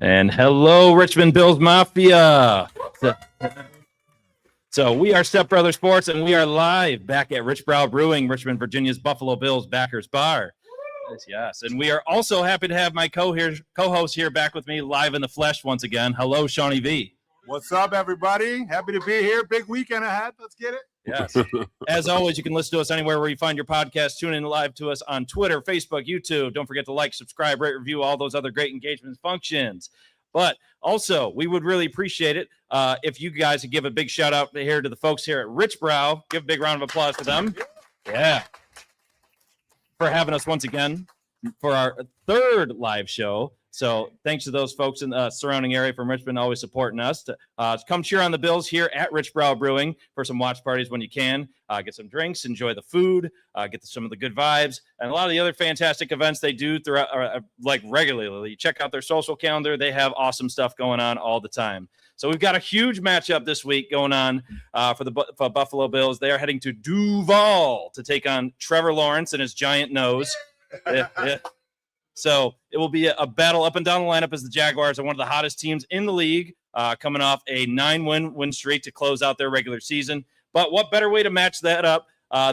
And hello, Richmond Bills Mafia. So we are Step Brother Sports, and we are live back at Richbrau Brewing, Richmond, Virginia's Buffalo Bills Backers Bar. Yes, and we are also happy to have my co-host here back with me live in the flesh once again. Hello, Shawnee V. What's up, everybody? Happy to be here. Big weekend ahead. Let's get it. Yes. As always, you can listen to us anywhere where you find your podcast. Tune in live to us on Twitter, Facebook, YouTube. Don't forget to like, subscribe, rate, review, all those other great engagement functions. But also, we would really appreciate it if you guys would give a big shout out here to the folks here at Richbrau. Give a big round of applause to them. Yeah. For having us once again for our third live show. So thanks to those folks in the surrounding area from Richmond always supporting us. To come cheer on the Bills here at Richbrau Brewing for some watch parties when you can. Get some drinks, enjoy the food, get some of the good vibes, and a lot of the other fantastic events they do throughout, like regularly. Check out their social calendar. They have awesome stuff going on all the time. So we've got a huge matchup this week going on for the Buffalo Bills. They are heading to Duval to take on Trevor Lawrence and his giant nose. Yeah. So it will be a battle up and down the lineup as the Jaguars are one of the hottest teams in the league, coming off a 9-win win streak to close out their regular season. But what better way to match that up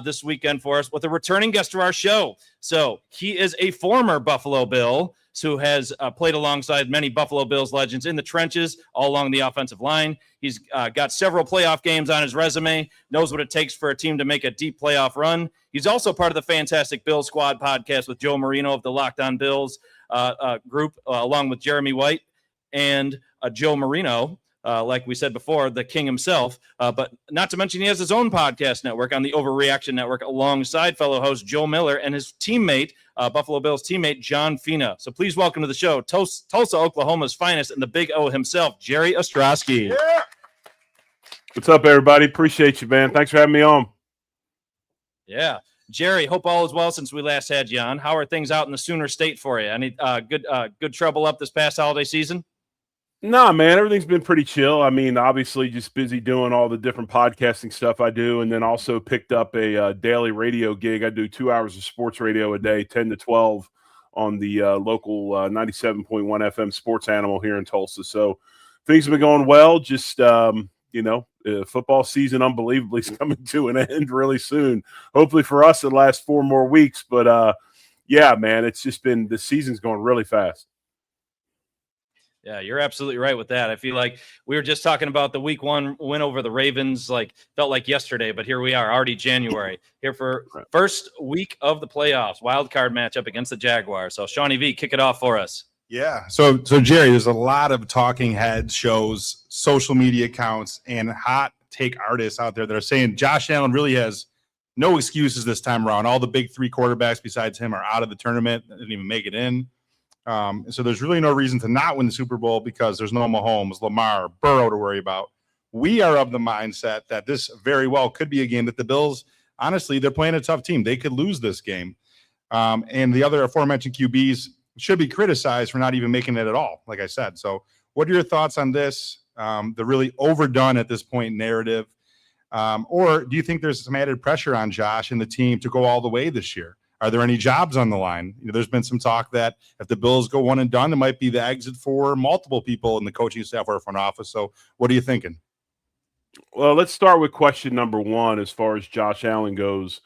this weekend for us with a returning guest to our show. So he is a former Buffalo Bill who has played alongside many Buffalo Bills legends in the trenches all along the offensive line. He's got several playoff games on his resume, knows what it takes for a team to make a deep playoff run. He's also part of the fantastic Bill Squad podcast with Joe Marino of the Locked On Bills group, along with Jeremy White and Joe Marino. Like we said before, the king himself, but not to mention he has his own podcast network on the Overreaction Network alongside fellow host Joe Miller and his teammate, Buffalo Bills teammate, John Fina. So please welcome to the show, Tulsa, Oklahoma's finest and the Big O himself, Jerry Ostroski. Yeah. What's up, everybody? Appreciate you, man. Thanks for having me on. Yeah. Jerry, hope all is well since we last had you on. How are things out in the Sooner State for you? Any good trouble up this past holiday season? Nah, man, everything's been pretty chill. I mean, obviously just busy doing all the different podcasting stuff I do, and then also picked up a daily radio gig. I do 2 hours of sports radio a day, 10 to 12 on the local 97.1 FM Sports Animal here in Tulsa. So things have been going well. Just, football season unbelievably is coming to an end really soon. Hopefully for us, it lasts 4 more weeks. But, yeah, man, it's just been – the season's going really fast. Yeah, you're absolutely right with that. I feel like we were just talking about the week 1 win over the Ravens, felt like yesterday, but here we are, already January, here for first week of the playoffs, wild card matchup against the Jaguars. So Shawnee V, kick it off for us. Yeah. So Jerry, there's a lot of talking head shows, social media accounts, and hot take artists out there that are saying Josh Allen really has no excuses this time around. All the big 3 quarterbacks besides him are out of the tournament, didn't even make it in. So there's really no reason to not win the Super Bowl because there's no Mahomes, Lamar, Burrow to worry about. We are of the mindset that this very well could be a game that the Bills, honestly, they're playing a tough team. They could lose this game. And the other aforementioned QBs should be criticized for not even making it at all, like I said. So what are your thoughts on this, the really overdone at this point narrative? Or do you think there's some added pressure on Josh and the team to go all the way this year? Are there any jobs on the line? There's been some talk that if the Bills go one and done, it might be the exit for multiple people in the coaching staff or front office. So what are you thinking? Well, let's start with question number 1 as far as Josh Allen goes.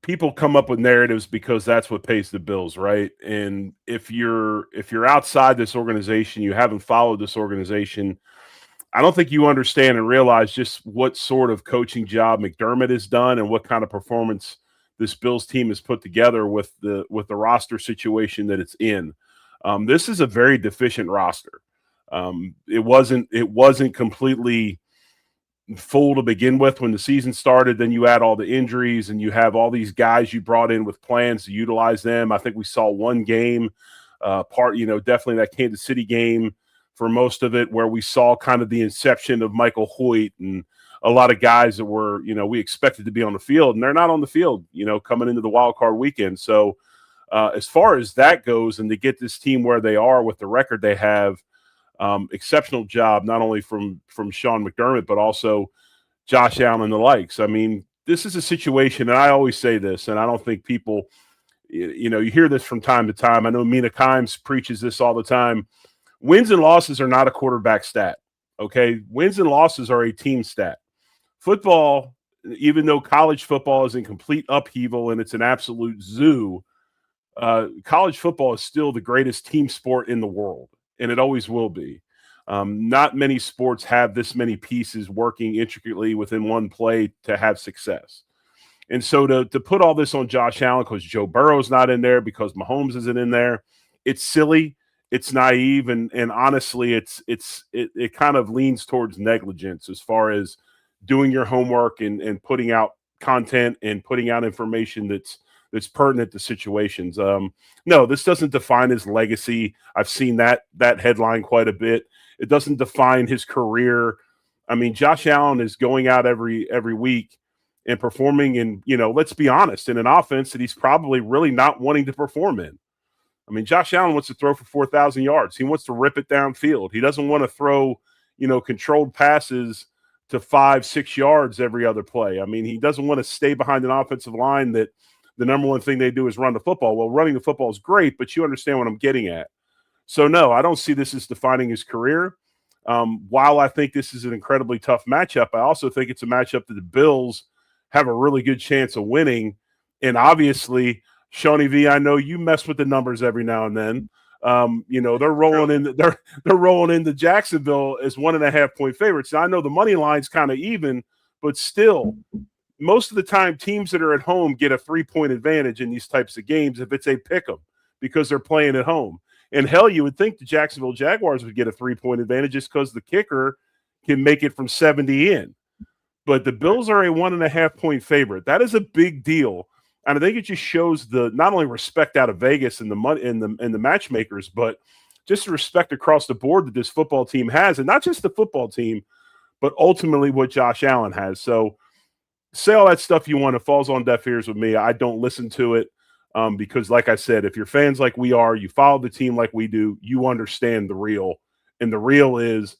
People come up with narratives because that's what pays the bills, right? And if you're outside this organization, you haven't followed this organization, I don't think you understand and realize just what sort of coaching job McDermott has done and what kind of performance this Bills team has put together with the roster situation that it's in. This is a very deficient roster. It wasn't completely full to begin with when the season started. Then you add all the injuries and you have all these guys you brought in with plans to utilize them. I think we saw one game, definitely that Kansas City game, for most of it, where we saw kind of the inception of Michael Hoyt and a lot of guys that were, we expected to be on the field, and they're not on the field, coming into the wild card weekend. So as far as that goes, and to get this team where they are with the record they have, exceptional job, not only from Sean McDermott, but also Josh Allen and the likes. I mean, this is a situation, and I always say this, and I don't think people You hear this from time to time. I know Mina Kimes preaches this all the time. Wins and losses are not a quarterback stat. Okay. Wins and losses are a team stat. Football, even though college football is in complete upheaval and it's an absolute zoo, college football is still the greatest team sport in the world, and it always will be. Not many sports have this many pieces working intricately within one play to have success. And so to put all this on Josh Allen because Joe Burrow's not in there, because Mahomes isn't in there, it's silly, it's naive, and honestly, it kind of leans towards negligence as far as doing your homework and putting out content and putting out information that's pertinent to situations. No, this doesn't define his legacy. I've seen that headline quite a bit. It doesn't define his career. I mean, Josh Allen is going out every week and performing in, let's be honest, in an offense that he's probably really not wanting to perform in. I mean, Josh Allen wants to throw for 4,000 yards. He wants to rip it downfield. He doesn't want to throw, controlled passes to 5-6 yards every other play. I mean, he doesn't want to stay behind an offensive line that the number one thing they do is run the football. Well, running the football is great, but you understand what I'm getting at. So, no, I don't see this as defining his career. While I think this is an incredibly tough matchup, I also think it's a matchup that the Bills have a really good chance of winning. And obviously, Shawnee V, I know you mess with the numbers every now and then. They're rolling into Jacksonville as 1.5-point favorites. Now, I know the money line's kind of even, but still, most of the time, teams that are at home get a 3-point advantage in these types of games if it's a pick 'em because they're playing at home. And hell, you would think the Jacksonville Jaguars would get a 3-point advantage just because the kicker can make it from 70 in. But the Bills are a 1.5-point favorite. That is a big deal. And I think it just shows the not only respect out of Vegas and the money and the matchmakers, but just the respect across the board that this football team has, and not just the football team, but ultimately what Josh Allen has. So say all that stuff you want. It falls on deaf ears with me. I don't listen to it because, like I said, if you're fans like we are, you follow the team like we do, you understand the real. And the real is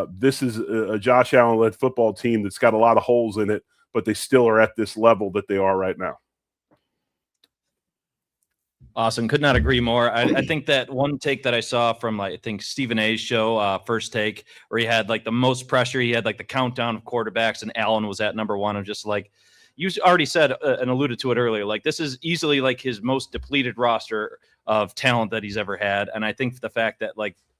this is a Josh Allen-led football team that's got a lot of holes in it, but they still are at this level that they are right now. Awesome. Could not agree more. I think that one take that I saw from, I think, Stephen A's show, First Take, where he had the most pressure. He had the countdown of quarterbacks, and Allen was at number one. I'm just you already said and alluded to it earlier, this is easily his most depleted roster of talent that he's ever had. And I think the fact that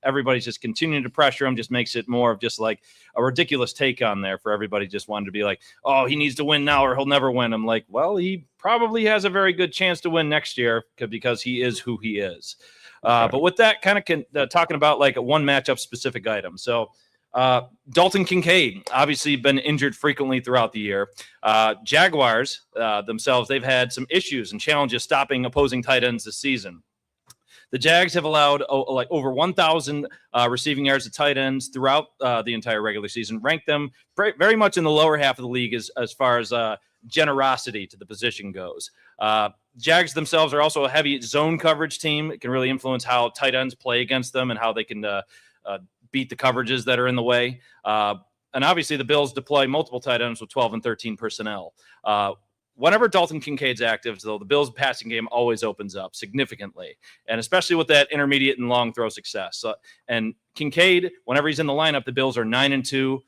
everybody's just continuing to pressure him just makes it more of just a ridiculous take on there for everybody just wanting to be oh, he needs to win now or he'll never win. I'm well, he probably has a very good chance to win next year because he is who he is. But with that kind of talking about a one matchup specific item. So Dalton Kincaid, obviously been injured frequently throughout the year. Jaguars themselves, they've had some issues and challenges stopping opposing tight ends this season. The Jags have allowed over 1,000 receiving yards to tight ends throughout the entire regular season, ranked them very much in the lower half of the league as far as generosity to the position goes. Jags themselves are also a heavy zone coverage team. It can really influence how tight ends play against them and how they can beat the coverages that are in the way. And obviously the Bills deploy multiple tight ends with 12 and 13 personnel. Whenever Dalton Kincaid's active, though, the Bills' passing game always opens up significantly, and especially with that intermediate and long throw success. And Kincaid, whenever he's in the lineup, the Bills are 9-2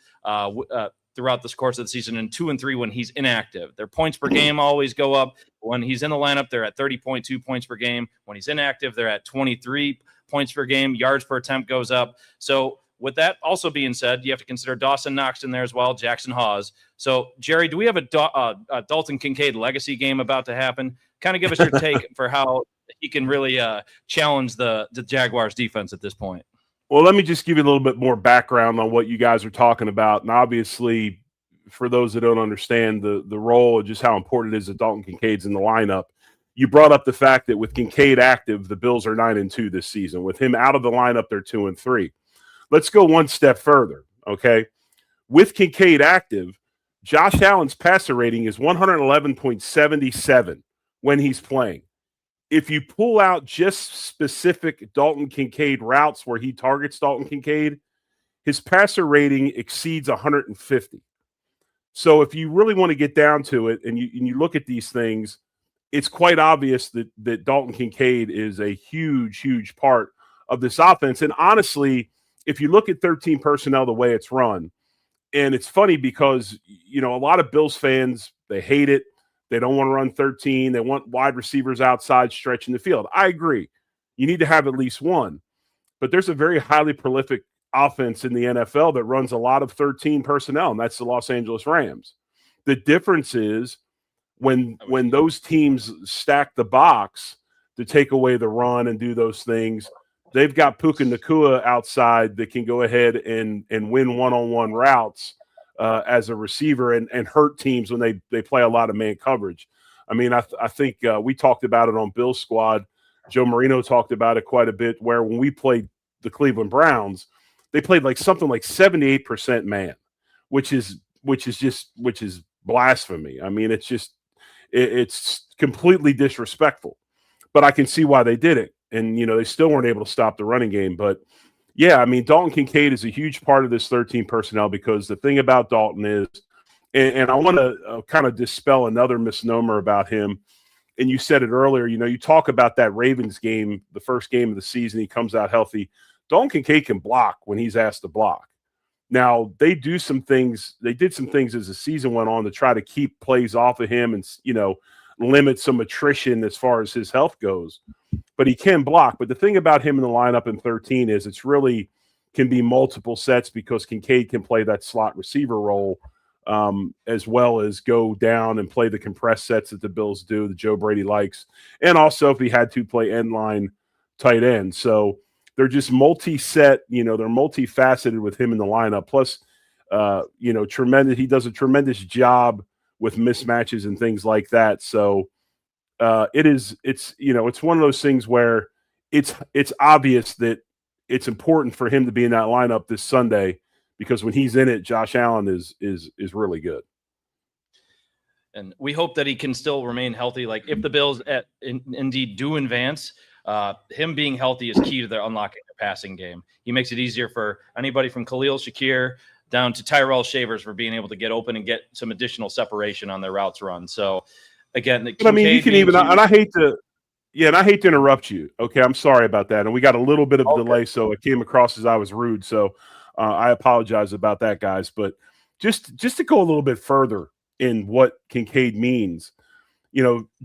throughout this course of the season, and 2-3 when he's inactive. Their points per game always go up. When he's in the lineup, they're at 30.2 points per game. When he's inactive, they're at 23 points per game. Yards per attempt goes up. So with that also being said, you have to consider Dawson Knox in there as well, Jackson Hawes. So, Jerry, do we have a Dalton Kincaid legacy game about to happen? Kind of give us your take for how he can really challenge the Jaguars defense at this point. Well, let me just give you a little bit more background on what you guys are talking about. And obviously, for those that don't understand the role and just how important it is that Dalton Kincaid's in the lineup, you brought up the fact that with Kincaid active, the Bills are 9-2 this season. With him out of the lineup, they're 2-3. Let's go one step further, okay? With Kincaid active, Josh Allen's passer rating is 111.77 when he's playing. If you pull out just specific Dalton Kincaid routes where he targets Dalton Kincaid, his passer rating exceeds 150. So if you really want to get down to it and you look at these things, it's quite obvious that Dalton Kincaid is a huge part of this offense. And honestly, if you look at 13 personnel the way it's run, and it's funny because, a lot of Bills fans, they hate it. They don't want to run 13. They want wide receivers outside stretching the field. I agree. You need to have at least one. But there's a very highly prolific offense in the NFL that runs a lot of 13 personnel, and that's the Los Angeles Rams. The difference is when those teams stack the box to take away the run and do those things, they've got Puka Nacua outside that can go ahead and win one-on-one routes as a receiver and hurt teams when they play a lot of man coverage. I mean, I think we talked about it on Bill's Squad. Joe Marino talked about it quite a bit, where when we played the Cleveland Browns, they played something like 78% man, which is blasphemy. I mean, it's completely disrespectful. But I can see why they did it. And, they still weren't able to stop the running game. But, yeah, I mean, Dalton Kincaid is a huge part of this 13 personnel, because the thing about Dalton is, and I want to kind of dispel another misnomer about him. And you said it earlier, you talk about that Ravens game, the first game of the season, he comes out healthy. Dalton Kincaid can block when he's asked to block. Now, they did some things as the season went on to try to keep plays off of him and, limit some attrition as far as his health goes. But he can block. But the thing about him in the lineup in 13 is it's really can be multiple sets, because Kincaid can play that slot receiver role as well as go down and play the compressed sets that the Bills do, that Joe Brady likes. And also if he had to play end line tight end. So they're just multi-set, they're multifaceted with him in the lineup. Plus, tremendous. He does a tremendous job with mismatches and things like that. So it's one of those things where it's obvious that it's important for him to be in that lineup this Sunday, because when he's in it, Josh Allen is really good. And we hope that he can still remain healthy. Like, if the Bills indeed do advance, him being healthy is key to their unlocking their passing game. He makes it easier for anybody from Khalil Shakir down to Tyrell Shavers for being able to get open and get some additional separation on their routes run. So again, you can even, and I hate to interrupt you. Okay, I'm sorry about that. And we got a little bit of delay, so it came across as I was rude. So I apologize about that, guys. But just to go a little bit further in what Kincaid means,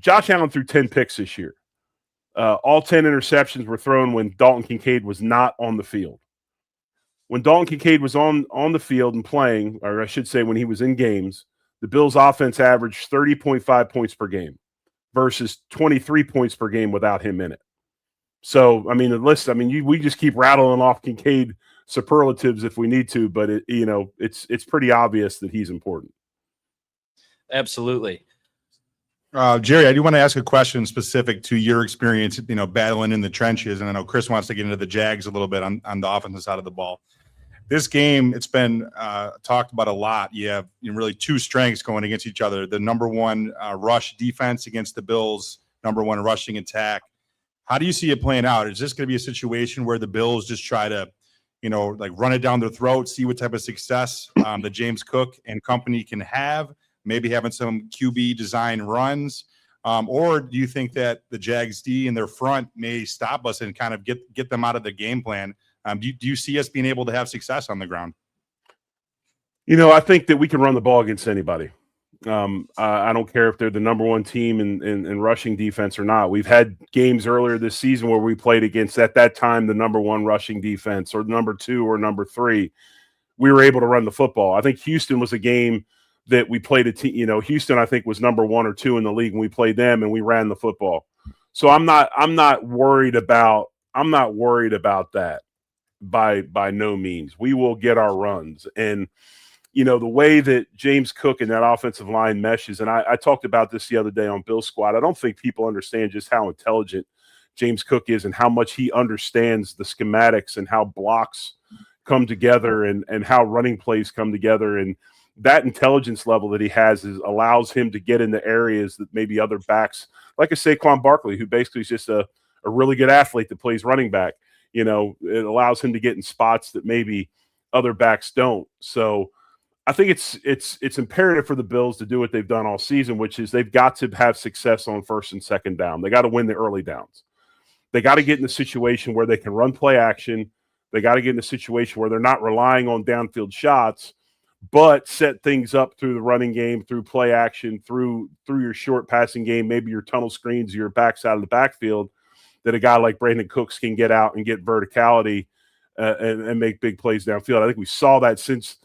Josh Allen threw 10 picks this year. All 10 interceptions were thrown when Dalton Kincaid was not on the field. When Dalton Kincaid was on the field and playing, or I should say when he was in games, the Bills' offense averaged 30.5 points per game versus 23 points per game without him in it. So, I mean, the list, we just keep rattling off Kincaid superlatives if we need to, but it's pretty obvious that he's important. Absolutely. Jerry, I do want to ask a question specific to your experience, battling in the trenches. And I know Chris wants to get into the Jags a little bit on the offensive side of the ball. This game, it's been talked about a lot. You have really two strengths going against each other. The number one rush defense against the Bills, number one rushing attack. How do you see it playing out? Is this going to be a situation where the Bills just try to, run it down their throat, see what type of success that James Cook and company can have, maybe having some QB design runs? Or do you think that the Jags D and their front may stop us and kind of get them out of the game plan? Do you see us being able to have success on the ground? I think that we can run the ball against anybody. I don't care if they're the number one team in rushing defense or not. We've had games earlier this season where we played against, at that time, the number one rushing defense, or number two or number three. We were able to run the football. I think Houston was a game that we played a team. Houston, I think, was number one or two in the league, and we played them and we ran the football. So I'm not worried about that. By no means. We will get our runs. And, the way that James Cook and that offensive line meshes, and I talked about this the other day on Bill's Squad, I don't think people understand just how intelligent James Cook is and how much he understands the schematics and how blocks come together and how running plays come together. And that intelligence level that he has allows him to get into areas that maybe other backs, like a Saquon Barkley, who basically is just a really good athlete that plays running back, it allows him to get in spots that maybe other backs don't. So I think it's imperative for the Bills to do what they've done all season, which is they've got to have success on first and second down. They got to win the early downs. They got to get in a situation where they can run play action. They got to get in a situation where they're not relying on downfield shots, but set things up through the running game, through play action, through your short passing game, maybe your tunnel screens, your backside of the backfield, that a guy like Brandon Cooks can get out and get verticality and make big plays downfield. I think we saw that since,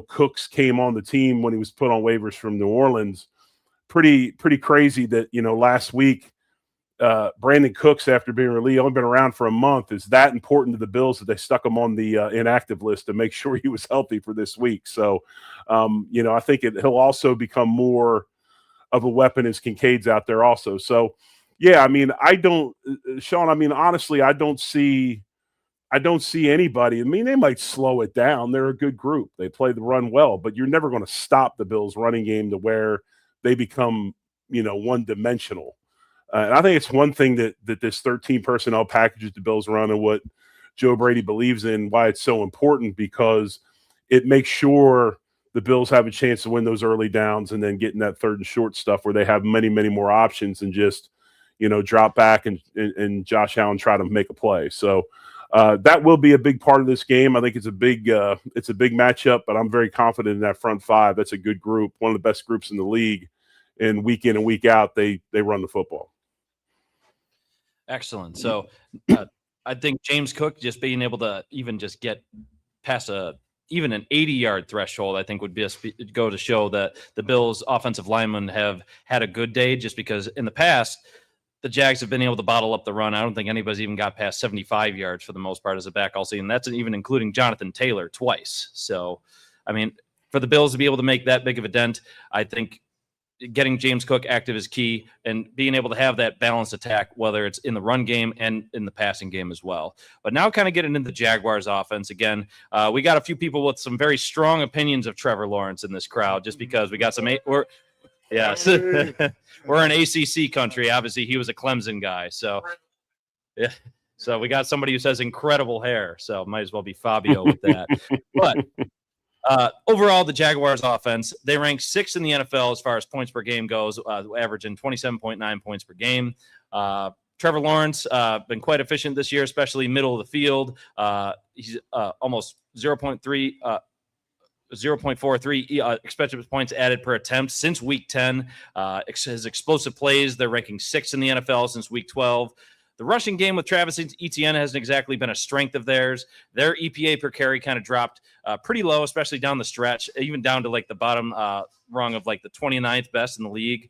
Cooks came on the team when he was put on waivers from New Orleans. Pretty crazy that, last week, Brandon Cooks, after being released, only been around for a month, is that important to the Bills that they stuck him on the inactive list to make sure he was healthy for this week. So, I think he'll also become more of a weapon as Kincaid's out there also. So, yeah, Sean, honestly, I don't see anybody. They might slow it down. They're a good group. They play the run well, but you're never going to stop the Bills running game to where they become, one-dimensional. And I think it's one thing that this 13 personnel package that the Bills run and what Joe Brady believes in, why it's so important, because it makes sure the Bills have a chance to win those early downs and then getting that third and short stuff where they have many, many more options than just, drop back and Josh Allen try to make a play. So that will be a big part of this game. I think it's a big matchup, but I'm very confident in that front five. That's a good group, one of the best groups in the league. And week in and week out, they run the football. Excellent. So I think James Cook just being able to even just get past even an 80-yard threshold, I think would go to show that the Bills' offensive linemen have had a good day, just because in the past, the Jags have been able to bottle up the run. I don't think anybody's even got past 75 yards for the most part as a back all season. That's even including Jonathan Taylor twice. So, for the Bills to be able to make that big of a dent, I think getting James Cook active is key, and being able to have that balanced attack, whether it's in the run game and in the passing game as well. But now kind of getting into the Jaguars offense again, we got a few people with some very strong opinions of Trevor Lawrence in this crowd, just because we got some we're in ACC country. Obviously, he was a Clemson guy. So, yeah. So we got somebody who says incredible hair. So might as well be Fabio with that. But overall, the Jaguars offense, they rank 6th in the NFL as far as points per game goes, averaging 27.9 points per game. Trevor Lawrence been quite efficient this year, especially middle of the field. He's almost 0.43 expected points added per attempt since week 10. His explosive plays, they're ranking 6th in the NFL since week 12. The rushing game with Travis Etienne hasn't exactly been a strength of theirs. Their EPA per carry kind of dropped pretty low, especially down the stretch, even down to like the bottom rung of like the 29th best in the league.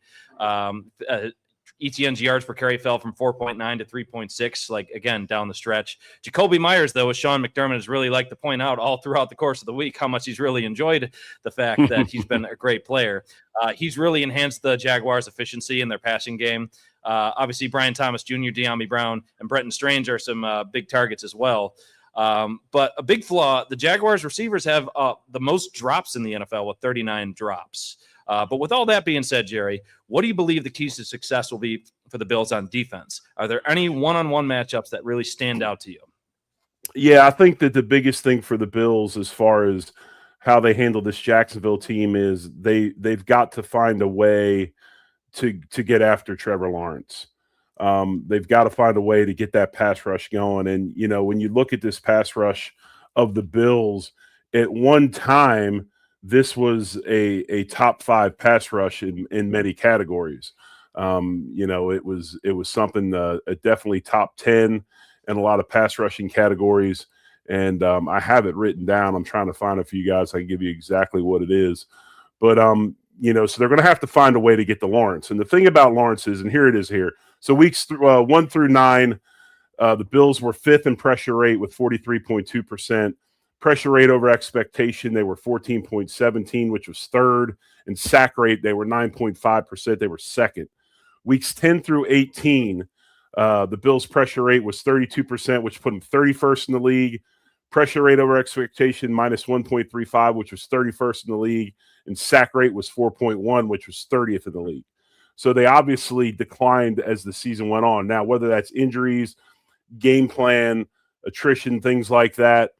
Etienne's yards per carry fell from 4.9 to 3.6, like, again, down the stretch. Jacoby Myers, though, as Sean McDermott has really liked to point out all throughout the course of the week, how much he's really enjoyed the fact that he's been a great player. He's really enhanced the Jaguars' efficiency in their passing game. Obviously, Brian Thomas Jr., De'Ami Brown, and Brenton Strange are some big targets as well. But a big flaw, the Jaguars receivers have the most drops in the NFL with 39 drops. But with all that being said, Jerry, what do you believe the keys to success will be for the Bills on defense? Are there any one-on-one matchups that really stand out to you? Yeah, I think that the biggest thing for the Bills as far as how they handle this Jacksonville team is they've got to find a way to get after Trevor Lawrence. They've got to find a way to get that pass rush going. And, when you look at this pass rush of the Bills, at one time, this was a top 5 pass rush in many categories. It was something definitely top 10 in a lot of pass rushing categories. And I have it written down. I'm trying to find it for you guys. I can give you exactly what it is. But, so they're going to have to find a way to get to Lawrence. And the thing about Lawrence is, and here it is here. So weeks 1 through 9, the Bills were 5th in pressure rate with 43.2%. Pressure rate over expectation, they were 14.17, which was 3rd. And sack rate, they were 9.5%. They were 2nd. Weeks 10 through 18, the Bills' pressure rate was 32%, which put them 31st in the league. Pressure rate over expectation, minus 1.35, which was 31st in the league. And sack rate was 4.1, which was 30th in the league. So they obviously declined as the season went on. Now, whether that's injuries, game plan, attrition, things like that,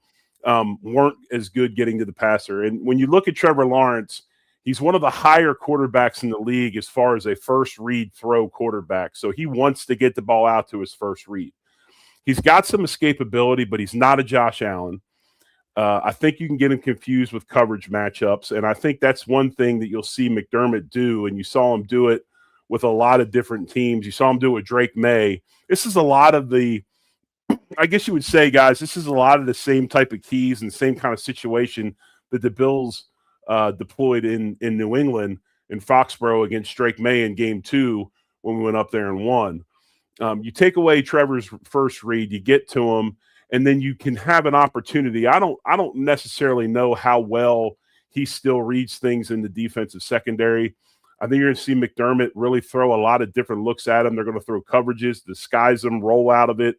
weren't as good getting to the passer. And when you look at Trevor Lawrence, he's one of the higher quarterbacks in the league as far as a first read throw quarterback. So he wants to get the ball out to his first read. He's got some escapability, but he's not a Josh Allen. I think you can get him confused with coverage matchups, and I think that's one thing that you'll see McDermott do, and you saw him do it with a lot of different teams. You saw him do it with Drake May. This is a lot of the – I guess you would say, guys, this is a lot of the same type of keys and same kind of situation that the Bills deployed in New England in Foxborough against Drake May in Game 2 when we went up there and won. You take away Trevor's first read, you get to him, and then you can have an opportunity. I don't necessarily know how well he still reads things in the defensive secondary. I think you're going to see McDermott really throw a lot of different looks at him. They're going to throw coverages, disguise them, roll out of it,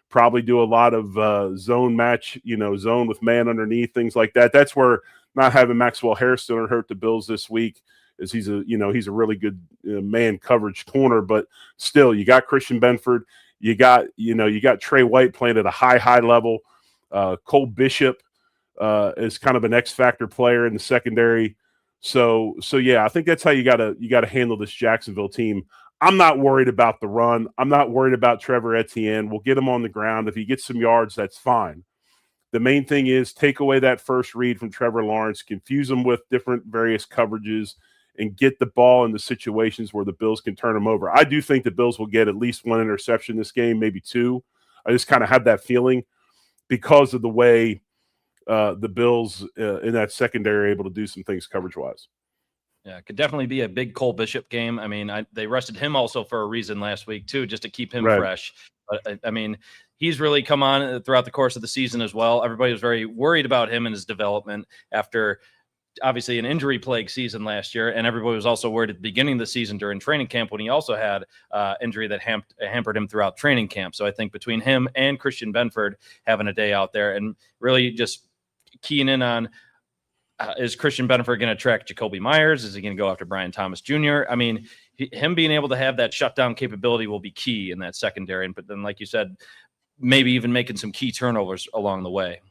probably do a lot of zone match, zone with man underneath, things like that. That's where not having Maxwell Hairston hurt the Bills this week, is he's a really good man coverage corner, but still you got Christian Benford. You got Trey White playing at a high level. Cole Bishop is kind of an X factor player in the secondary. So yeah, I think that's how you gotta handle this Jacksonville team. I'm not worried about the run. I'm not worried about Trevor Etienne. We'll get him on the ground. If he gets some yards, that's fine. The main thing is take away that first read from Trevor Lawrence, confuse him with different various coverages, and get the ball in the situations where the Bills can turn them over. I do think the Bills will get at least one interception this game, maybe two. I just kind of have that feeling because of the way the Bills in that secondary are able to do some things coverage-wise. Yeah, it could definitely be a big Cole Bishop game. I mean, they rested him also for a reason last week too, just to keep him fresh. But I mean, he's really come on throughout the course of the season as well. Everybody was very worried about him and his development after obviously an injury-plagued season last year, and everybody was also worried at the beginning of the season during training camp when he also had injury that hampered him throughout training camp. So I think between him and Christian Benford having a day out there and really just keying in on is Christian Benford going to track Jacoby Myers? Is he going to go after Brian Thomas Jr.? I mean, him being able to have that shutdown capability will be key in that secondary. But then, like you said, maybe even making some key turnovers along the way.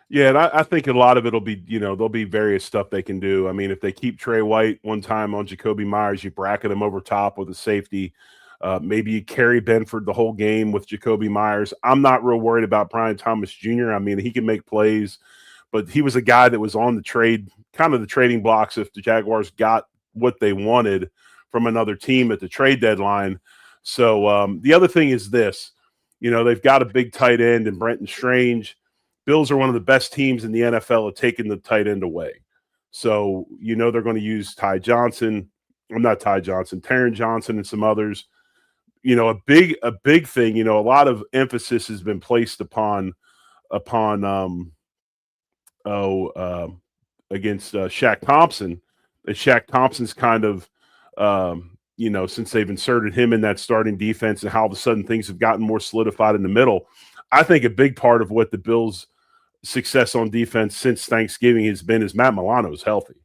Yeah, and I think a lot of it will be, there'll be various stuff they can do. I mean, if they keep Trey White one time on Jacoby Myers, you bracket him over top with a safety. Maybe you carry Benford the whole game with Jacoby Myers. I'm not real worried about Brian Thomas Jr. I mean, he can make plays, but he was a guy that was on the trading blocks if the Jaguars got what they wanted from another team at the trade deadline. So the other thing is this, they've got a big tight end in Brenton Strange. Bills are one of the best teams in the NFL at taking the tight end away. So, they're going to use Taron Johnson and some others. A big thing, a lot of emphasis has been placed upon against Shaq Thompson. And Shaq Thompson's kind of, since they've inserted him in that starting defense and how all of a sudden things have gotten more solidified in the middle. I think a big part of what the Bills' success on defense since Thanksgiving has been is Matt Milano's healthy.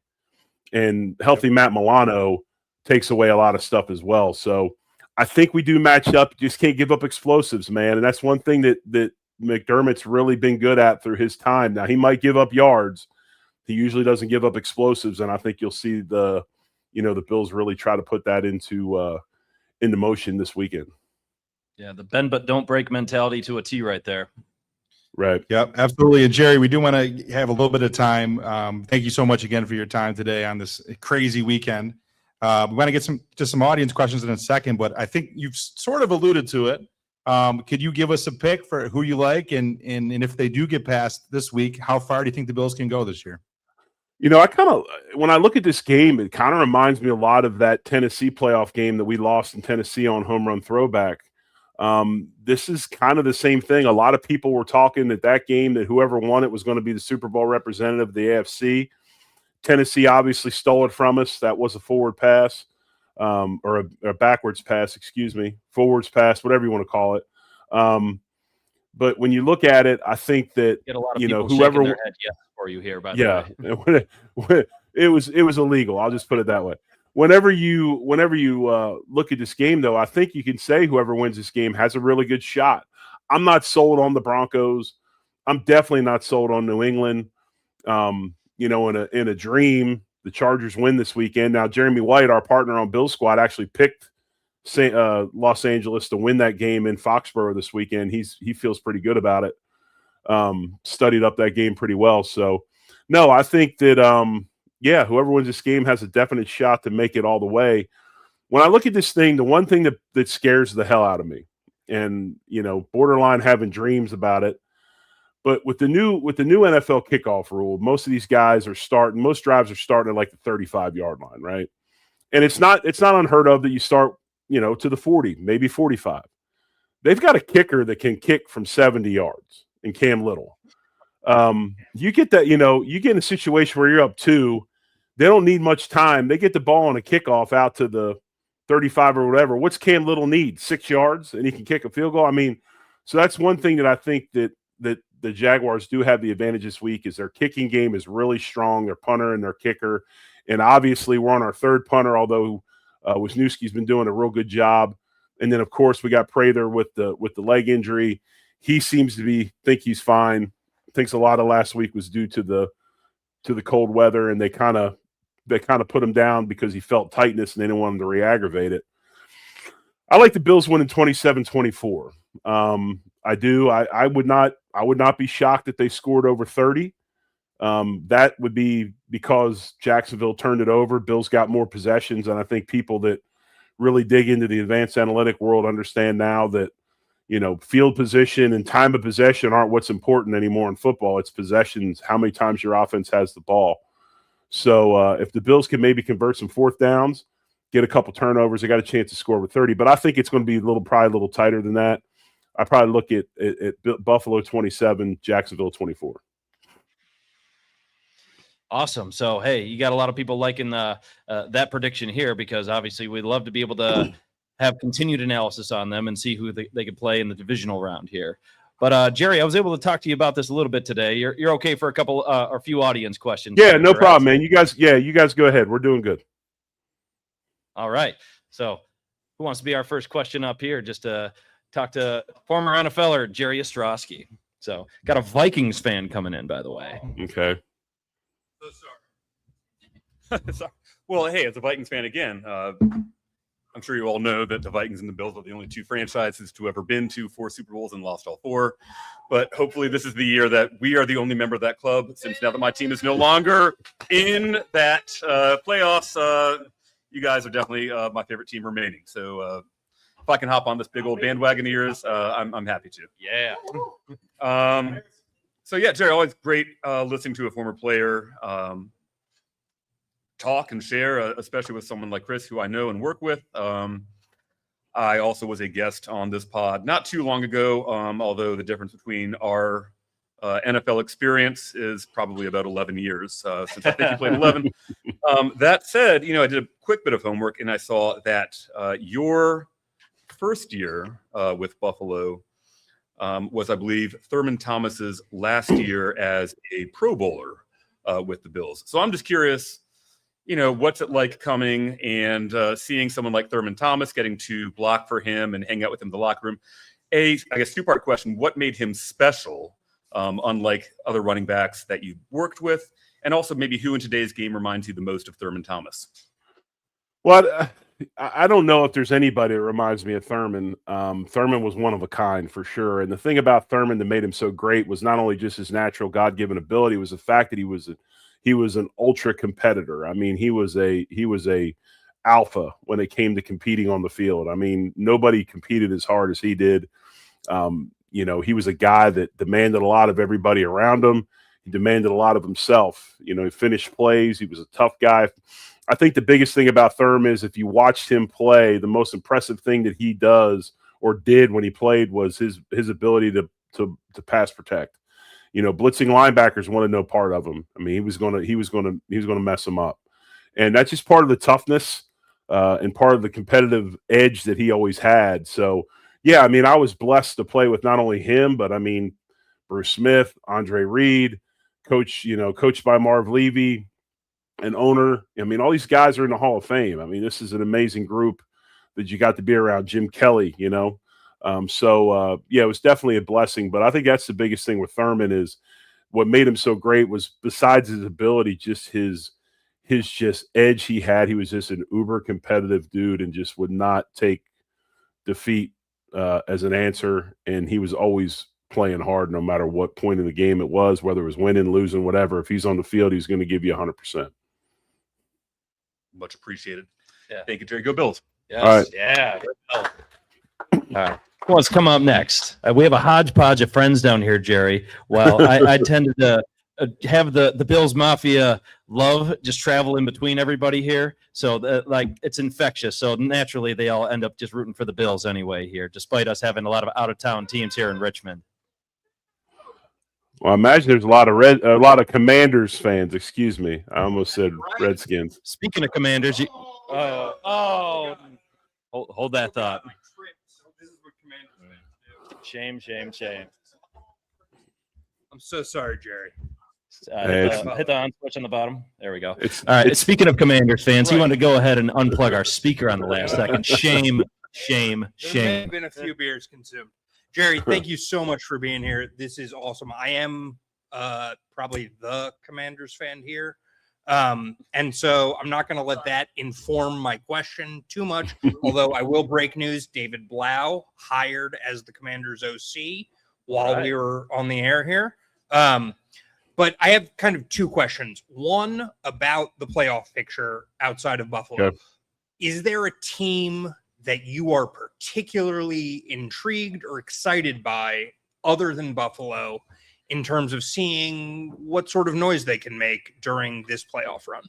And healthy Matt Milano takes away a lot of stuff as well. So I think we do match up. Just can't give up explosives, man. And that's one thing that McDermott's really been good at through his time. Now, he might give up yards. He usually doesn't give up explosives, and I think you'll see the Bills really try to put that into motion this weekend. Yeah, the bend but don't break mentality to a T right there. Right. Yep, absolutely. And Jerry, we do want to have a little bit of time. Thank you so much again for your time today on this crazy weekend. We want to get some audience questions in a second, but I think you've sort of alluded to it. Could you give us a pick for who you like, and if they do get past this week, how far do you think the Bills can go this year? When I look at this game, it kind of reminds me a lot of that Tennessee playoff game that we lost in Tennessee on home run throwback. This is kind of the same thing. A lot of people were talking at that game that whoever won it was going to be the Super Bowl representative of the AFC. Tennessee obviously stole it from us. That was a forward pass, or a backwards pass, forwards pass, whatever you want to call it. But when you look at it, I think that get a lot of people whoever their head yes for you here, by the way. it was illegal. I'll just put it that way. Whenever you look at this game, though, I think you can say whoever wins this game has a really good shot. I'm not sold on the Broncos. I'm definitely not sold on New England. In a dream, the Chargers win this weekend. Now, Jeremy White, our partner on Bill Squad, actually picked Los Angeles to win that game in Foxborough this weekend. He feels pretty good about it. Studied up that game pretty well. So, no, I think that whoever wins this game has a definite shot to make it all the way. When I look at this thing, the one thing that scares the hell out of me, and borderline having dreams about it, but with the new NFL kickoff rule, most drives are starting at like the 35-yard line, right? And it's not unheard of that you start, to the 40, maybe 45. They've got a kicker that can kick from 70 yards in Cam Little. You get that, you get in a situation where you're up 2, they don't need much time. They get the ball on a kickoff out to the 35 or whatever. What's Cam Little need? 6 yards, and he can kick a field goal. I mean, so that's one thing that I think that the Jaguars do have the advantage this week is their kicking game is really strong, their punter and their kicker. And obviously we're on our third punter, although Wisniewski's been doing a real good job. And then, of course, we got Prather with the leg injury. He seems to think he's fine. Thinks a lot of last week was due to the cold weather, and they kind of put him down because he felt tightness and they didn't want him to re-aggravate it. I like the Bills winning 27-24. I do. I would not be shocked if they scored over 30. That would be because Jacksonville turned it over. Bills got more possessions, and I think people that really dig into the advanced analytic world understand now that field position and time of possession aren't what's important anymore in football. It's possessions, how many times your offense has the ball. So if the Bills can maybe convert some fourth downs, get a couple turnovers, they got a chance to score over 30. But I think it's going to be probably a little tighter than that. I probably look at Buffalo 27, Jacksonville 24. Awesome. So, hey, you got a lot of people liking that prediction here because obviously we'd love to be able to have continued analysis on them and see who they could play in the divisional round here. But Jerry, I was able to talk to you about this a little bit today. You're okay for a few audience questions. Yeah, no problem, man. You guys go ahead. We're doing good. All right. So who wants to be our first question up here? Just to talk to former NFLer Jerry Ostroski. So got a Vikings fan coming in, by the way. Okay. So sorry. Well, hey, as a Vikings fan again, I'm sure you all know that the Vikings and the Bills are the only two franchises to ever been to 4 Super Bowls and lost all 4. But hopefully this is the year that we are the only member of that club, since now that my team is no longer in that playoffs, you guys are definitely my favorite team remaining. So if I can hop on this big old bandwagon of yours, I'm happy to. Yeah. So, yeah, Jerry, always great listening to a former player talk and share, especially with someone like Chris, who I know and work with. I also was a guest on this pod not too long ago, although the difference between our NFL experience is probably about 11 years since I think you played 11. That said, I did a quick bit of homework, and I saw that your first year with Buffalo was, I believe, Thurman Thomas's last year as a Pro Bowler with the Bills. So I'm just curious, what's it like coming and seeing someone like Thurman Thomas, getting to block for him and hang out with him in the locker room? I guess two-part question: what made him special, unlike other running backs that you worked with, and also maybe who in today's game reminds you the most of Thurman Thomas? Well, I don't know if there's anybody that reminds me of Thurman. Thurman was one of a kind for sure. And the thing about Thurman that made him so great was not only just his natural God-given ability, was the fact that he was an ultra competitor. I mean, he was a alpha when it came to competing on the field. I mean, nobody competed as hard as he did. He was a guy that demanded a lot of everybody around him. He demanded a lot of himself. He finished plays. He was a tough guy. I think the biggest thing about Thurman is if you watched him play, the most impressive thing that he does or did when he played was his ability to pass protect. Blitzing linebackers wanted no part of him. I mean, he was going to mess them up, and that's just part of the toughness and part of the competitive edge that he always had. So, yeah, I mean, I was blessed to play with not only him, but I mean, Bruce Smith, Andre Reed, coached by Marv Levy, an owner. I mean, all these guys are in the Hall of Fame. I mean, this is an amazing group that you got to be around. Jim Kelly, Yeah, it was definitely a blessing. But I think that's the biggest thing with Thurman is what made him so great was, besides his ability, just his just edge he had. He was just an uber competitive dude and just would not take defeat as an answer. And he was always playing hard no matter what point in the game it was, whether it was winning, losing, whatever. If he's on the field, he's going to give you 100%. Much appreciated. Yeah. Thank you, Jerry. Go Bills. Yes. All right. Yeah. All right. Who wants to come up next? We have a hodgepodge of friends down here, Jerry. Well, I tended to have the Bills Mafia love just travel in between everybody here. So it's infectious. So naturally they all end up just rooting for the Bills anyway here, despite us having a lot of out-of-town teams here in Richmond. Well, I imagine there's a lot of Commanders fans. Excuse me. I almost said Redskins. Speaking of Commanders, hold that thought. Shame. I'm so sorry, Jerry. Hit the on switch on the bottom. There we go. All right. Speaking of Commanders fans, he wanted to go ahead and unplug our speaker on the last second. Shame. There have been a few beers consumed. Jerry, thank you so much for being here. This is awesome. I am probably the Commanders fan here. And so I'm not going to let that inform my question too much, although I will break news. David Blau hired as the Commanders OC while we were on the air here. But I have kind of two questions. One about the playoff picture outside of Buffalo. Okay. Is there a team that you are particularly intrigued or excited by other than Buffalo in terms of seeing what sort of noise they can make during this playoff run?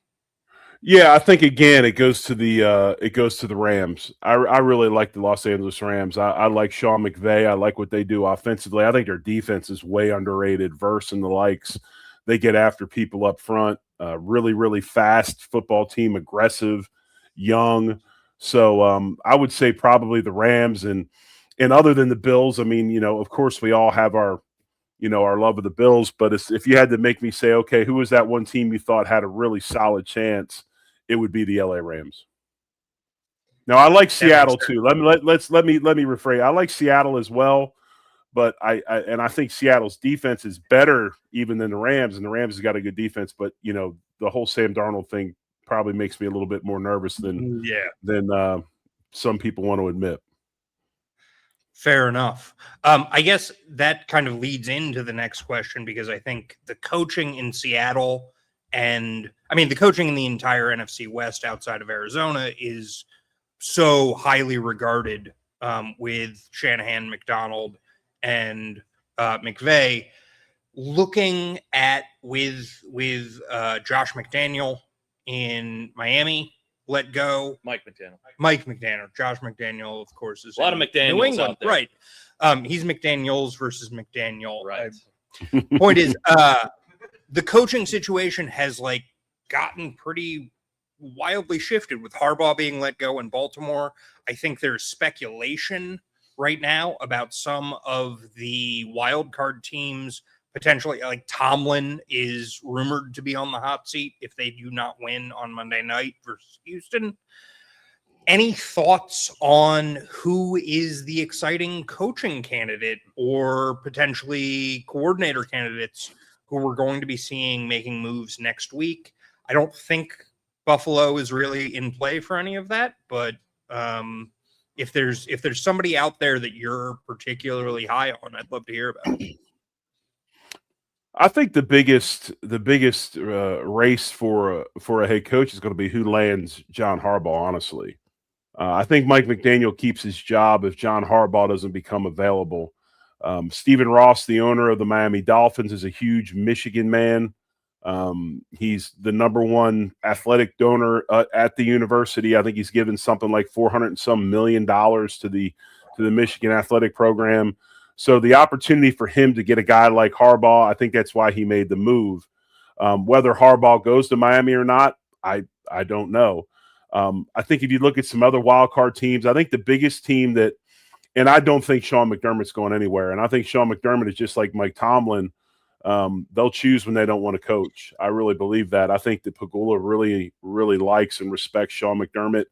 Yeah, I think again it goes to the Rams. I really like the Los Angeles Rams. I like Sean McVay. I like what they do offensively. I think their defense is way underrated. Verse and the likes. They get after people up front. Really, really fast football team, aggressive, young. So I would say probably the Rams, and other than the Bills, I mean, of course we all have our love of the Bills, but if you had to make me say, okay, who was that one team you thought had a really solid chance, it would be the LA Rams. Now I like Seattle too. Let me rephrase. I like Seattle as well, but I think Seattle's defense is better even than the Rams, and the Rams has got a good defense, but the whole Sam Darnold thing probably makes me a little bit more nervous than some people want to admit. Fair enough. I guess that kind of leads into the next question, because I think the coaching in Seattle the coaching in the entire NFC West outside of Arizona is so highly regarded with Shanahan, McDonald, and McVay. Looking at with Josh McDaniel in Miami, let go. Mike McDaniel. Josh McDaniel, of course, is a lot of McDaniels New England, out there. right? He's McDaniels versus McDaniel. Right. Point is, the coaching situation has gotten pretty wildly shifted with Harbaugh being let go in Baltimore. I think there's speculation right now about some of the wild card teams potentially, like Tomlin is rumored to be on the hot seat if they do not win on Monday night versus Houston. Any thoughts on who is the exciting coaching candidate or potentially coordinator candidates who we're going to be seeing making moves next week? I don't think Buffalo is really in play for any of that, but if there's somebody out there that you're particularly high on, I'd love to hear about it. I think the biggest race for a head coach is going to be who lands John Harbaugh. Honestly, I think Mike McDaniel keeps his job if John Harbaugh doesn't become available. Stephen Ross, the owner of the Miami Dolphins, is a huge Michigan man. He's the number one athletic donor at the university. I think he's given something like $400 and some million to the Michigan athletic program. So the opportunity for him to get a guy like Harbaugh, I think that's why he made the move. Whether Harbaugh goes to Miami or not, I don't know. I think if you look at some other wild card teams, I think the biggest team that, and I don't think Sean McDermott's going anywhere. And I think Sean McDermott is just like Mike Tomlin. They'll choose when they don't want to coach. I really believe that. I think that Pagula really, really likes and respects Sean McDermott.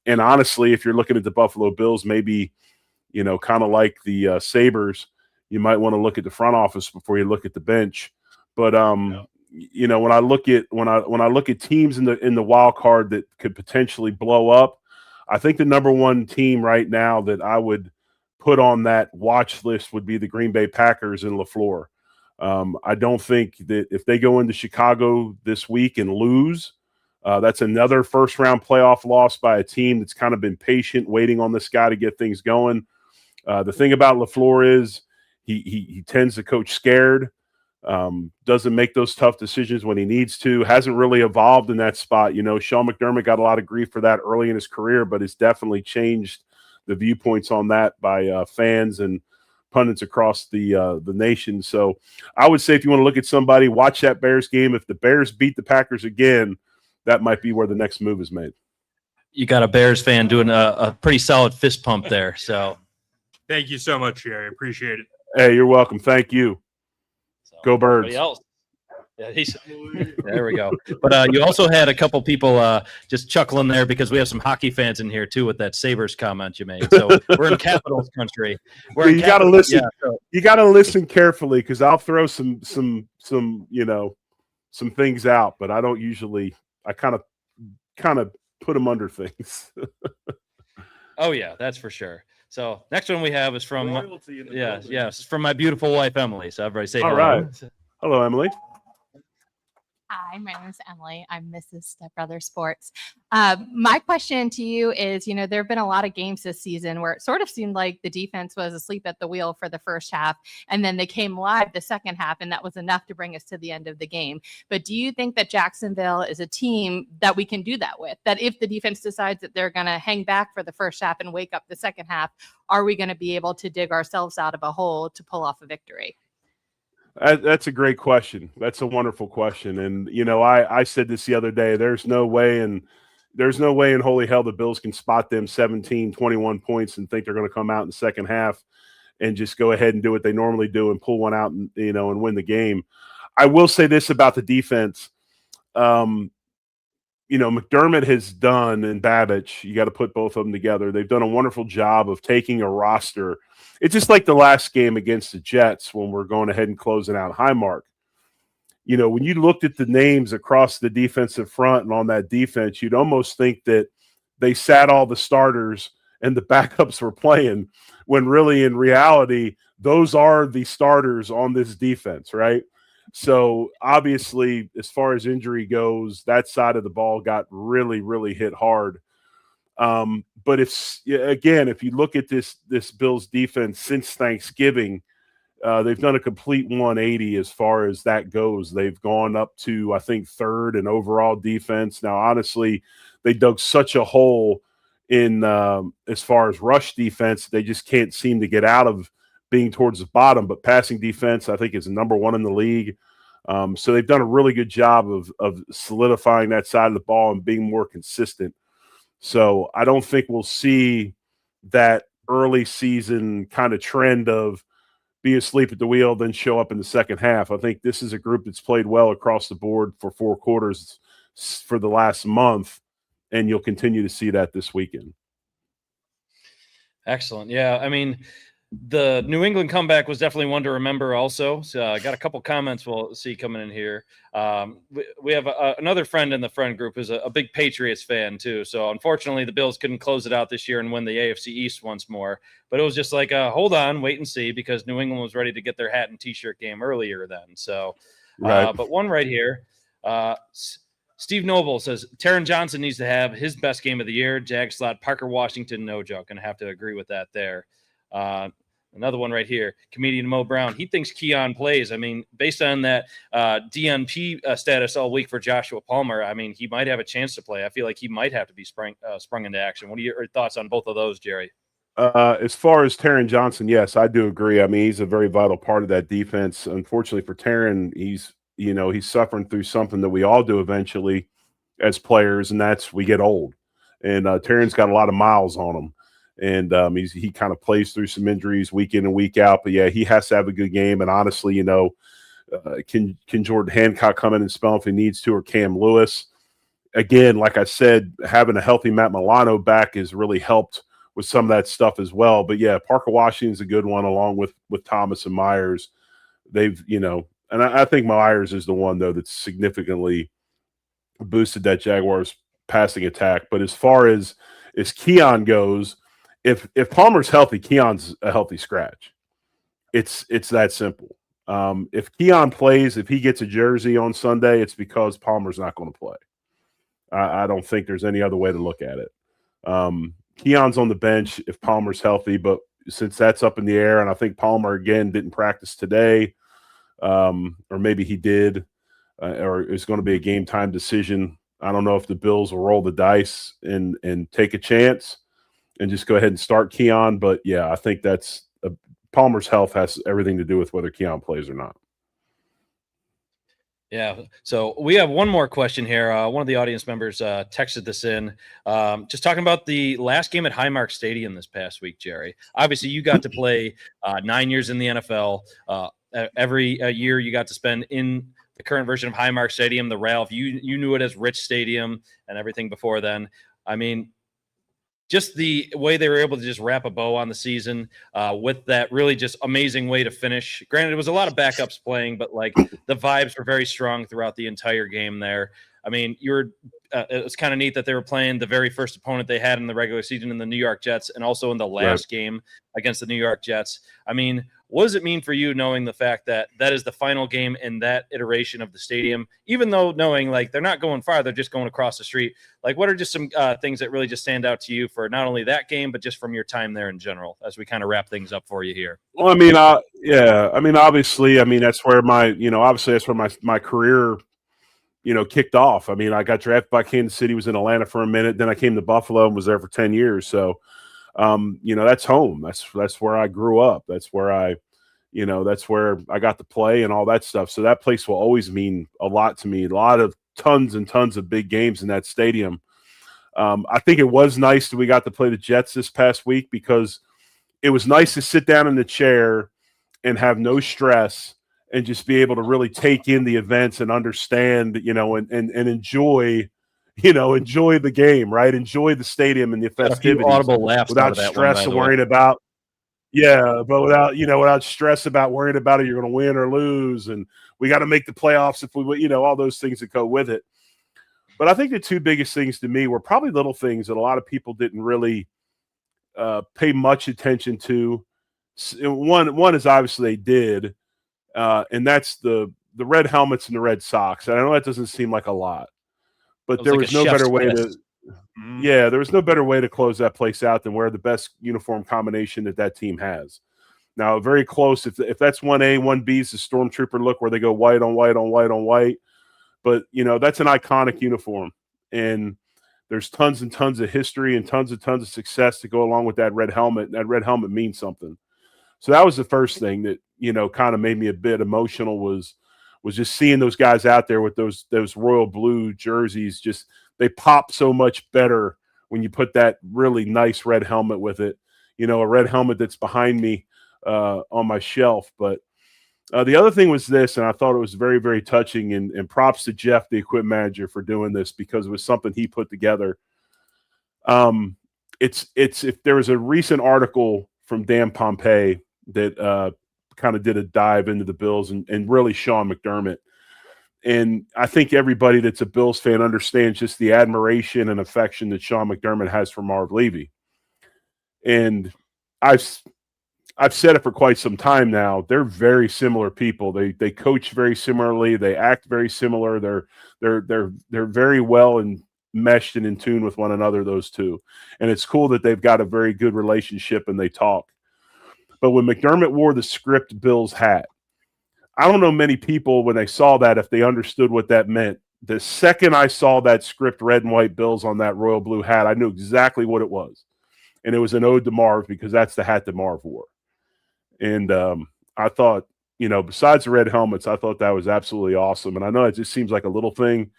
And honestly, if you're looking at the Buffalo Bills, maybe kind of like the Sabres, you might want to look at the front office before you look at the bench. But when I look at teams in the wild card that could potentially blow up, I think the number one team right now that I would put on that watch list would be the Green Bay Packers and LaFleur. I don't think that if they go into Chicago this week and lose, that's another first-round playoff loss by a team that's kind of been patient, waiting on this guy to get things going. The thing about LaFleur is he tends to coach scared, doesn't make those tough decisions when he needs to, hasn't really evolved in that spot. Sean McDermott got a lot of grief for that early in his career, but it's definitely changed the viewpoints on that by fans and pundits across the nation. So I would say if you want to look at somebody, watch that Bears game. If the Bears beat the Packers again, that might be where the next move is made. You got a Bears fan doing a pretty solid fist pump there. So Thank you so much, Jerry. Appreciate it. Hey, you're welcome. Thank you. Go Birds. Else? Yeah, there we go. But you also had a couple people just chuckling there because we have some hockey fans in here too with that Sabres comment you made. So we're in Capitals country. You got to listen. Yeah, so. You got to listen carefully because I'll throw some things out, but I don't usually. I kind of put them under things. Oh yeah, that's for sure. So next one we have is from from my beautiful wife Emily. So everybody say all right. Hello, Emily. Hi, my name is Emily. I'm Mrs. Stepbrother Sports. My question to you is, there have been a lot of games this season where it sort of seemed like the defense was asleep at the wheel for the first half, and then they came live the second half, and that was enough to bring us to the end of the game. But do you think that Jacksonville is a team that we can do that with? That if the defense decides that they're going to hang back for the first half and wake up the second half, are we going to be able to dig ourselves out of a hole to pull off a victory? That's a great question. That's a wonderful question. And, I said this the other day, there's no way in holy hell the Bills can spot them 17, 21 points and think they're going to come out in the second half and just go ahead and do what they normally do and pull one out and, and win the game. I will say this about the defense. McDermott has done, and Babich, you got to put both of them together. They've done a wonderful job of taking a roster. It's just like the last game against the Jets when we're going ahead and closing out Highmark. When you looked at the names across the defensive front and on that defense, you'd almost think that they sat all the starters and the backups were playing, when really in reality, those are the starters on this defense, right? So obviously, as far as injury goes, that side of the ball got really, really hit hard. But if you look at this Bills defense since Thanksgiving, they've done a complete 180 as far as that goes. They've gone up to, I think, third in overall defense. Now, honestly, they dug such a hole in as far as rush defense, they just can't seem to get out of being towards the bottom. But passing defense, I think, is number one in the league. So they've done a really good job of solidifying that side of the ball and being more consistent. So I don't think we'll see that early season kind of trend of be asleep at the wheel, then show up in the second half. I think this is a group that's played well across the board for 4 quarters for the last month, and you'll continue to see that this weekend. Excellent. Yeah, I mean, the New England comeback was definitely one to remember also. So I got a couple comments we'll see coming in here. We have another friend in the friend group who's a big Patriots fan too. So unfortunately the Bills couldn't close it out this year and win the AFC East once more. But it was just like, hold on, wait and see, because New England was ready to get their hat and T-shirt game earlier then. So, right. But one right here, Steve Noble says, Taron Johnson needs to have his best game of the year. Jag slot, Parker Washington, no joke. And I have to agree with that there. Another one right here, comedian Mo Brown. He thinks Keon plays. I mean, based on that DNP status all week for Joshua Palmer, I mean, he might have a chance to play. I feel like he might have to be sprung into action. What are your thoughts on both of those, Jerry? As far as Taron Johnson, yes, I do agree. I mean, he's a very vital part of that defense. Unfortunately for Taron, he's suffering through something that we all do eventually as players, and that's we get old. And Taron's got a lot of miles on him. And he kind of plays through some injuries week in and week out. But, yeah, he has to have a good game. And honestly, can Jordan Hancock come in and spell if he needs to, or Cam Lewis? Again, like I said, having a healthy Matt Milano back has really helped some of that stuff as well. But yeah, Parker Washington's a good one, along with Thomas and Myers. They've, and I think Myers is the one though that's significantly boosted that Jaguars passing attack. But as far as Keon goes, if Palmer's healthy, Keon's a healthy scratch. It's that simple. If Keon plays, if he gets a jersey on Sunday, it's because Palmer's not going to play. I don't think there's any other way to look at it. Keon's on the bench if Palmer's healthy, but since that's up in the air, and I think Palmer again didn't practice today, or maybe he did, or it's going to be a game time decision. I don't know if the Bills will roll the dice and take a chance and just go ahead and start Keon. But yeah, I think Palmer's health has everything to do with whether Keon plays or not. Yeah. So we have one more question here. One of the audience members texted this in, just talking about the last game at Highmark Stadium this past week, Jerry. Obviously, you got to play 9 years in the NFL. Every year you got to spend in the current version of Highmark Stadium, the Ralph. You knew it as Rich Stadium and everything before then. I mean, just the way they were able to just wrap a bow on the season with that really just amazing way to finish. Granted, it was a lot of backups playing, but like the vibes were very strong throughout the entire game there. I mean, it was kind of neat that they were playing the very first opponent they had in the regular season in the New York Jets, and also in the last game against the New York Jets. I mean, what does it mean for you knowing the fact that that is the final game in that iteration of the stadium, even though knowing like they're not going far, they're just going across the street? Like, what are just some things that really just stand out to you for not only that game, but just from your time there in general, as we kind of wrap things up for you here? Well, I mean, obviously, that's where my career, kicked off. I mean, I got drafted by Kansas City, was in Atlanta for a minute. Then I came to Buffalo and was there for 10 years. So, that's home. That's where I grew up. That's where that's where I got to play and all that stuff. So that place will always mean a lot to me. A lot of tons and tons of big games in that stadium. I think it was nice that we got to play the Jets this past week, because it was nice to sit down in the chair and have no stress and just be able to really take in the events and understand, and enjoy, enjoy the game, right? Enjoy the stadium and the festivities audible laughs without stress of worrying about, but without stress about worrying about it, you're going to win or lose, and we got to make the playoffs if we, all those things that go with it. But I think the two biggest things to me were probably little things that a lot of people didn't really pay much attention to. One is obviously they did, and that's the red helmets and the red socks. And I know that doesn't seem like a lot, but there was no better way to. Yeah, there was no better way to close that place out than wear the best uniform combination that team has. Now, very close. If that's 1A, 1B is the Stormtrooper look where they go white on white on white on white. But, that's an iconic uniform. And there's tons and tons of history and tons of success to go along with that red helmet. And that red helmet means something. So that was the first thing that, kind of made me a bit emotional was just seeing those guys out there with those royal blue jerseys. Just they pop so much better when you put that really nice red helmet with it. A red helmet that's behind me on my shelf. But the other thing was this, and I thought it was very, very touching, and props to Jeff, the equipment manager, for doing this, because it was something he put together. It's if there was a recent article from Dan Pompei that kind of did a dive into the Bills and really Sean McDermott. And I think everybody that's a Bills fan understands just the admiration and affection that Sean McDermott has for Marv Levy. And I've said it for quite some time now. They're very similar people. They coach very similarly. They act very similar. They're very well and meshed and in tune with one another, those two. And it's cool that they've got a very good relationship and they talk. But when McDermott wore the script Bills hat, I don't know many people when they saw that if they understood what that meant. The second I saw that script red and white Bills on that royal blue hat, I knew exactly what it was. And it was an ode to Marv, because that's the hat that Marv wore. And I thought, besides the red helmets, I thought that was absolutely awesome. And I know it just seems like a little thing,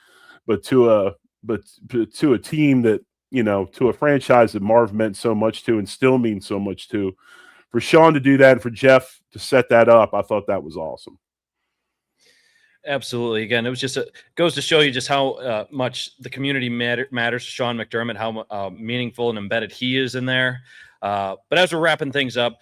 but to a team that, to a franchise that Marv meant so much to and still means so much to, for Sean to do that and for Jeff to set that up, I thought that was awesome. Absolutely. Again, it was just goes to show you just how much the community matters to Sean McDermott, how meaningful and embedded he is in there. But as we're wrapping things up,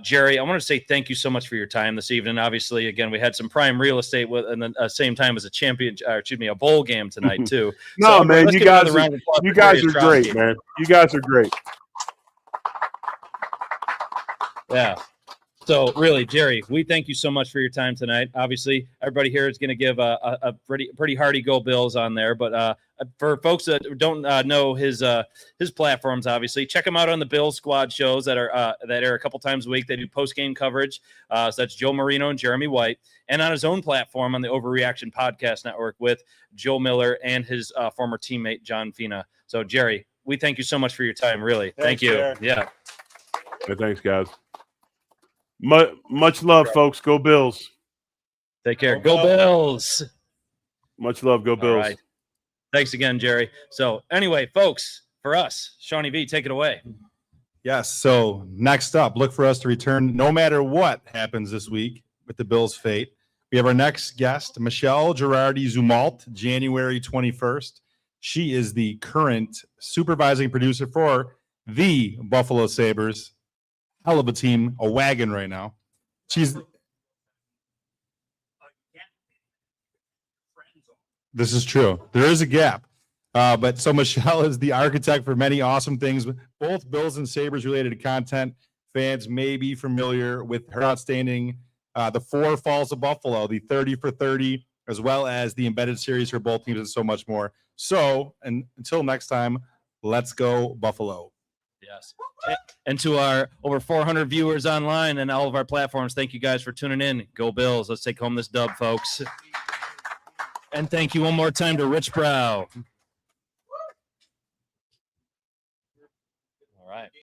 Jerry, I want to say thank you so much for your time this evening. Obviously, again, we had some prime real estate with, and then same time as a bowl game tonight too. No, So, man, let's you give another guys, round of applause you for Jerry guys are Ostroski. great, man. You guys are great. Yeah. So really, Jerry, we thank you so much for your time tonight. Obviously, everybody here is going to give a pretty hearty Go Bills on there. But for folks that don't know his platforms, obviously, check him out on the Bills Squad shows that air a couple times a week. They do post game coverage. So that's Joe Marino and Jeremy White, and on his own platform on the Overreaction Podcast Network with Joe Miller and his former teammate John Fina. So Jerry, we thank you so much for your time. Really, thank you. Jared. Yeah. Hey, thanks, guys. Much love, folks. Go Bills. Take care. Go Bills. Much love. Go Bills. All right. Thanks again, Jerry. So anyway, folks, for us, Shawnee V, take it away. Yes. So next up, look for us to return no matter what happens this week with the Bills' fate. We have our next guest, Michelle Girardi-Zumalt, January 21st. She is the current supervising producer for the Buffalo Sabres. Hell of a team, a wagon right now. This is true. There is a gap. But so Michelle is the architect for many awesome things, both Bills and Sabres related content. Fans may be familiar with her outstanding The Four Falls of Buffalo, the 30 for 30, as well as the embedded series for both teams and so much more. So, and until next time, let's go Buffalo. Yes. And to our over 400 viewers online and all of our platforms, thank you guys for tuning in. Go Bills. Let's take home this dub, folks. And thank you one more time to Richbrau. All right.